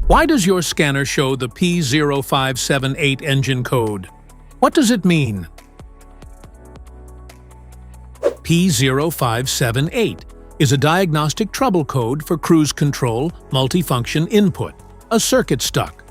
Why does your scanner show the P0578 engine code? What does it mean? P0578 is a diagnostic trouble code for cruise control multifunction input, a circuit stuck.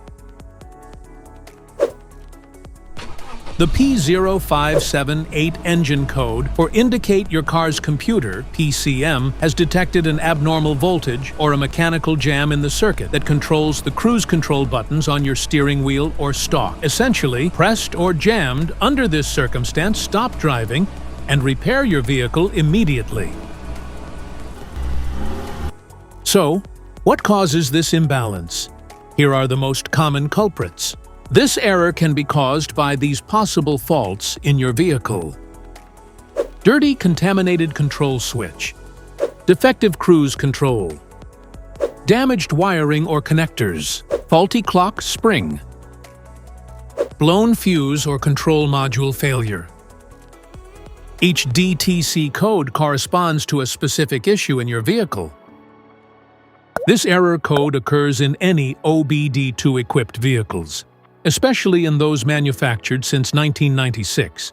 The P0578 engine code for indicate your car's computer, PCM, has detected an abnormal voltage or a mechanical jam in the circuit that controls the cruise control buttons on your steering wheel or stalk. Essentially, pressed or jammed under this circumstance, stop driving and repair your vehicle immediately. So, what causes this imbalance? Here are the most common culprits. This error can be caused by these possible faults in your vehicle: dirty, contaminated control switch, defective cruise control, damaged wiring or connectors, faulty clock spring, blown fuse or control module failure. Each DTC code corresponds to a specific issue in your vehicle. This error code occurs in any OBD2-equipped vehicles, especially in those manufactured since 1996,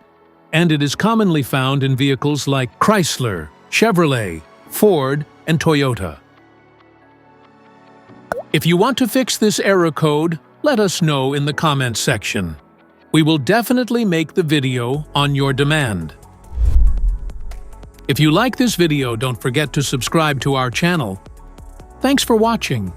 and it is commonly found in vehicles like Chrysler, Chevrolet, Ford, and Toyota. If you want to fix this error code, let us know in the comments section. We will definitely make the video on your demand. If you like this video, don't forget to subscribe to our channel. Thanks for watching.